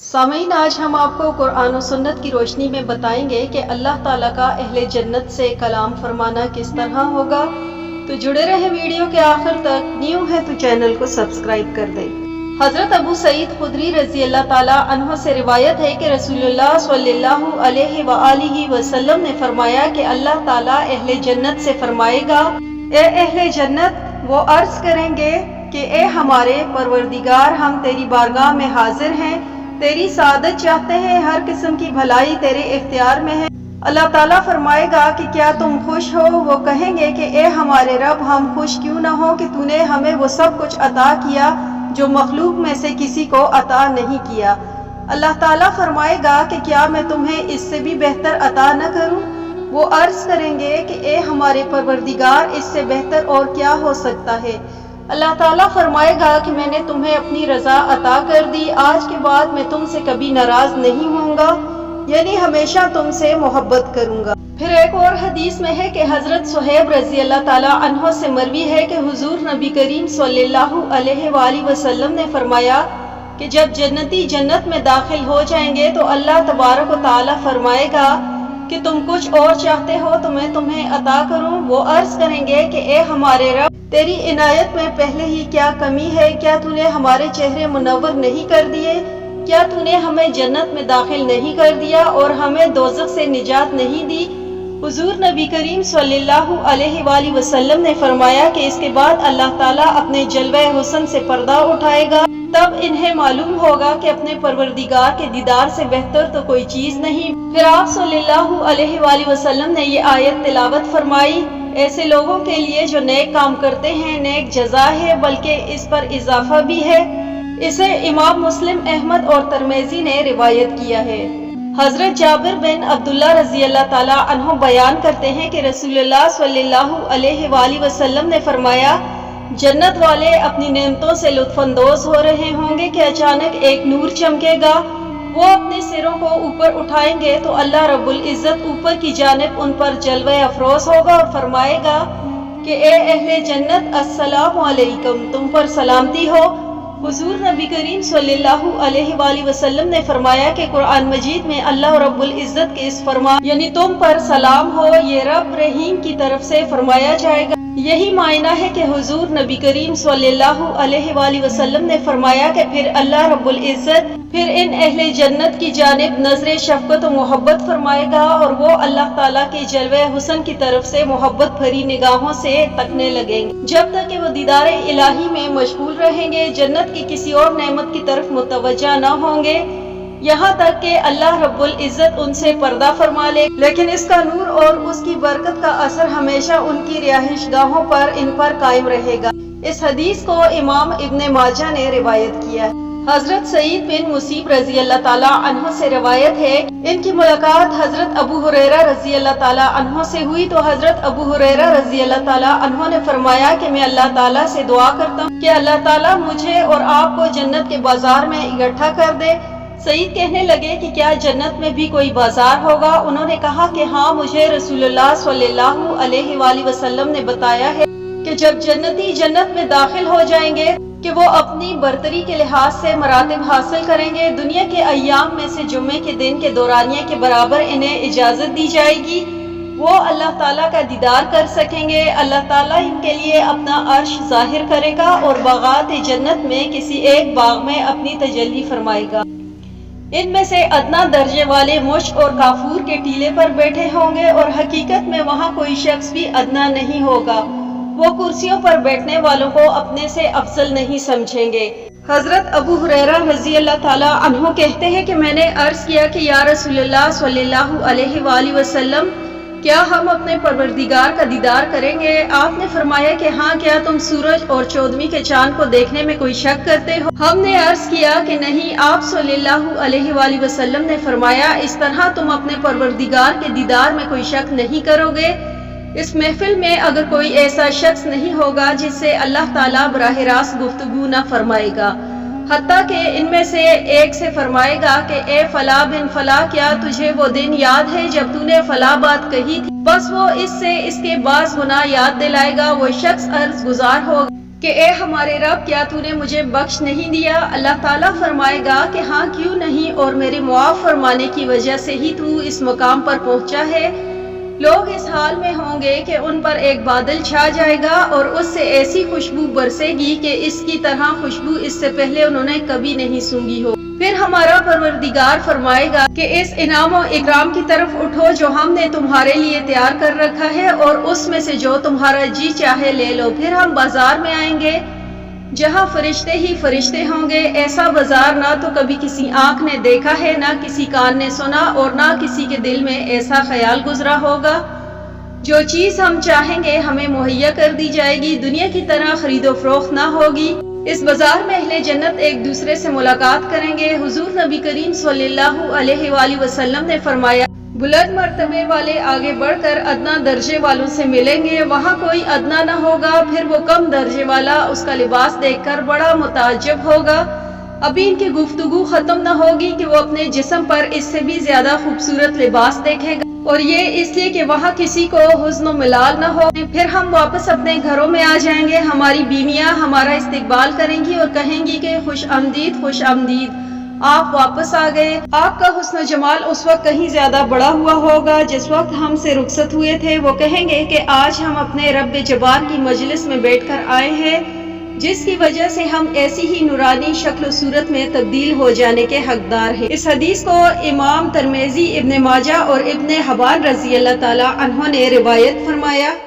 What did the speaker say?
सामीन, आज हम आपको कुरान और सुन्नत की रोशनी में बताएंगे कि अल्लाह ताला का अहले जन्नत से कलाम फरमाना किस तरह होगा। तो जुड़े रहे वीडियो के आखिर तक। न्यू है तो चैनल को सब्सक्राइब कर दें। हजरत अबू सईद खुदरी रजी अल्लाह ताला अन्हु से रिवायत है कि रसूलुल्लाह सल्लल्लाहु अलैहि वआलिहि वसल्लम ने फरमाया कि अल्लाह ताला अहले जन्नत से फरमाएगा, ए अहले जन्नत, वो अर्ज करेंगे कि ए हमारे परवरदिगार, हम तेरी बारगाह में हाजिर हैं, तेरी सादत चाहते हैं, हर किस्म की भलाई तेरे इख्तियार में है। अल्लाह ताला फरमाएगा कि क्या तुम खुश हो? वो कहेंगे कि ए हमारे रब, हम खुश क्यों न हो कि तूने हमें वो सब कुछ अता किया जो मखलूक में से किसी को अता नहीं किया। अल्लाह ताला फरमाएगा कि क्या मैं तुम्हें इससे भी बेहतर अता न करूं? वो अर्ज करेंगे कि ए हमारे परवरदिगार, इससे बेहतर और क्या हो सकता है? अल्लाह ताला फरमाएगा कि मैंने तुम्हें अपनी रजा अता कर दी, आज के बाद मैं तुमसे कभी नाराज नहीं होऊंगा, यानी हमेशा तुमसे मोहब्बत करूंगा। फिर एक और हदीस में है कि हजरत सुहैब रजी अल्लाह ताला अन्हो से मरवी है कि हुजूर नबी करीम सल्लल्लाहु अलैहि वसल्लम ने फरमाया कि जब जन्नती जन्नत में दाखिल हो जाएंगे तो अल्लाह तबारक व तआला फरमाएगा कि तुम कुछ और चाहते हो तो मैं तुम्हें अता करूं। वो अर्ज करेंगे कि ए हमारे रब, तेरी इनायत में पहले ही क्या कमी है? क्या तूने हमारे चेहरे मुनव्वर नहीं कर दिए? क्या तूने हमें जन्नत में दाखिल नहीं कर दिया और हमें दोज़ख से निजात नहीं दी? हुजूर नबी करीम सल्लल्लाहु अलैहि वसल्लम ने फरमाया कि इसके बाद अल्लाह ताला अपने जलवे हुस्न से पर्दा उठाएगा, तब इन्हें मालूम होगा कि अपने परवरदिगार के दीदार से बेहतर तो कोई चीज नहीं। फिर आप सल्लल्लाहु अलैहि वसल्लम ने ये आयत तिलावत फरमाई, ऐसे लोगों के लिए जो नेक काम करते हैं नेक जजा है, बल्कि इस पर इजाफा भी है। इसे इमाम मुस्लिम, अहमद और तिरमिज़ी ने रिवायत किया है। हजरत जाबिर बिन अब्दुल्ला रजी अल्लाह ताला अन्हु बयान करते हैं कि रसूलुल्लाह सल्लल्लाहु अलैहि वसल्लम ने फरमाया, जन्नत वाले अपनी नेमतों से लुत्फानंदोज हो रहे होंगे कि अचानक एक नूर चमकेगा। वो अपने सिरों को ऊपर उठाएंगे तो अल्लाह रब्बुल इज्जत ऊपर की जानिब उन पर जलवे अफरोज होगा और फरमाएगा कि ए अहले जन्नत, अस्सलामु अलैकुम, तुम पर सलामती हो। हुजूर नबी करीम सल्लल्लाहु अलैहि वसल्लम ने फरमाया कि कुरान मजीद में अल्लाह रब्बुल इज्जत के इस फरमान, यानी तुम पर सलाम हो, ये रब रहीम की तरफ से फरमाया जाएगा। यही मायना है कि हुजूर नबी करीम सल्लल्लाहु अलैहि वसल्लम ने फरमाया कि फिर अल्लाह रब्बुल इज्जत फिर इन अहले जन्नत की जानिब नजरे शफकत और मोहब्बत फरमाएगा और वो अल्लाह ताला के जलवे हुस्न की तरफ से मोहब्बत भरी निगाहों से तकने लगेंगे, जब तक कि वो दीदारे इलाही में मशगूल रहेंगे, जन्नत की किसी और नेमत की तरफ मुतवज्जा न होंगे, यहाँ तक कि अल्लाह रब्बुल इज्जत उनसे पर्दा फरमा ले, लेकिन इसका नूर और उसकी बरकत का असर हमेशा उनकी रिहाइश गाहों पर इन पर कायम रहेगा। इस हदीस को इमाम इब्ने माजा ने रिवायत किया है। हजरत सईद बिन मुसीब रजी अल्लाह ताला अन्हु से रिवायत है, इनकी मुलाकात हजरत अबू हुरैरा रजी अल्लाह ताला अन्हु से हुई तो हजरत अबू हुरैरा रजी अल्लाह ताला अन्हु ने फरमाया कि मैं अल्लाह ताला से दुआ करता हूँ कि अल्लाह ताला मुझे और आपको जन्नत के बाजार में इकट्ठा कर दे। सईद कहने लगे कि क्या जन्नत में भी कोई बाजार होगा? उन्होंने कहा कि हाँ, मुझे रसूलुल्लाह सल्लल्लाहु अलैहि वसल्लम ने बताया है कि जब जन्नती जन्नत में दाखिल हो जाएंगे कि वो अपनी बरतरी के लिहाज से मरातिब हासिल करेंगे। दुनिया के अय्याम में से जुम्मे के दिन के दौरानिया के बराबर इन्हें इजाजत दी जाएगी। वो अल्लाह ताला का दीदार कर सकेंगे। अल्लाह ताला इनके लिए अपना अर्श जाहिर करेगा और बागात जन्नत में किसी एक बाग में अपनी तजल्ली फरमाएगा। इनमें से अदना दर्जे वाले मुश्क और काफूर के टीले पर बैठे होंगे और हकीकत में वहाँ कोई शख्स भी अदना नहीं होगा। वो कुर्सियों पर बैठने वालों को अपने से अफजल नहीं समझेंगे। हजरत अबू हुरैरा रजी अल्लाह ताला अन्हु कहते हैं कि मैंने अर्ज किया कि या रसूलुल्लाह सल्लल्लाहु अलैहि वसल्लम, क्या हम अपने परवरदिगार का दीदार करेंगे? आपने फरमाया कि हाँ, क्या तुम सूरज और चौदहवीं के चांद को देखने में कोई शक करते हो? हमने अर्ज किया कि नहीं। आप सल्लल्लाहु अलैहि वसल्लम ने फरमाया, इस तरह तुम अपने परवरदिगार के दीदार में कोई शक नहीं करोगे। इस महफिल में अगर कोई ऐसा शख्स नहीं होगा जिससे अल्लाह ताला बराह रास्त गुफ्तगू न फरमाएगा, हत्ता कि इनमें से एक से फरमाएगा कि ए फला बिन फला, क्या तुझे वो दिन याद है जब तूने फला बात कही थी? बस वो इससे इसके बास गुनाह याद दिलाएगा। वो शख्स अर्ज गुजार होगा कि ए हमारे रब, क्या तूने मुझे बख्श नहीं दिया? अल्लाह ताला फरमाएगा कि हाँ, क्यों नहीं, اور میرے معاف فرمانے کی وجہ سے ہی تو اس مقام پر پہنچا ہے۔ لوگ اس حال میں ہوں گے کہ ان پر ایک بادل چھا جائے گا اور اس سے ایسی خوشبو برسے گی کہ اس کی طرح خوشبو اس سے پہلے انہوں نے کبھی نہیں سونگھی ہو۔ پھر ہمارا پروردگار فرمائے گا کہ اس انعام و اکرام کی طرف اٹھو جو ہم نے تمہارے لیے تیار کر رکھا ہے، اور اس میں سے جو تمہارا جی چاہے لے لو۔ پھر ہم بازار میں آئیں گے جہاں فرشتے ہی فرشتے ہوں گے۔ ایسا بازار نہ تو کبھی کسی آنکھ نے دیکھا ہے، نہ کسی کان نے سنا، اور نہ کسی کے دل میں ایسا خیال گزرا ہوگا۔ جو چیز ہم چاہیں گے ہمیں مہیا کر دی جائے گی، دنیا کی طرح خرید و فروخت نہ ہوگی۔ اس بازار میں اہل جنت ایک دوسرے سے ملاقات کریں گے۔ حضور نبی کریم صلی اللہ علیہ وآلہ وسلم نے فرمایا، بلند مرتبے والے آگے بڑھ کر ادنا درجے والوں سے ملیں گے، وہاں کوئی ادنا نہ ہوگا۔ پھر وہ کم درجے والا اس کا لباس دیکھ کر بڑا متعجب ہوگا۔ ابھی ان کی گفتگو ختم نہ ہوگی کہ وہ اپنے جسم پر اس سے بھی زیادہ خوبصورت لباس دیکھے گا، اور یہ اس لیے کہ وہاں کسی کو حزن و ملال نہ ہو۔ پھر ہم واپس اپنے گھروں میں آ جائیں گے، ہماری بیویاں ہمارا استقبال کریں گی اور کہیں گی کہ خوش آمدید، خوش آمدید، آپ واپس آ گئے۔ آپ کا حسن و جمال اس وقت کہیں زیادہ بڑا ہوا ہوگا جس وقت ہم سے رخصت ہوئے تھے۔ وہ کہیں گے کہ آج ہم اپنے رب جبار کی مجلس میں بیٹھ کر آئے ہیں، جس کی وجہ سے ہم ایسی ہی نورانی شکل و صورت میں تبدیل ہو جانے کے حقدار ہیں۔ اس حدیث کو امام ترمذی، ابن ماجہ اور ابن حبان رضی اللہ تعالی عنہ نے روایت فرمایا۔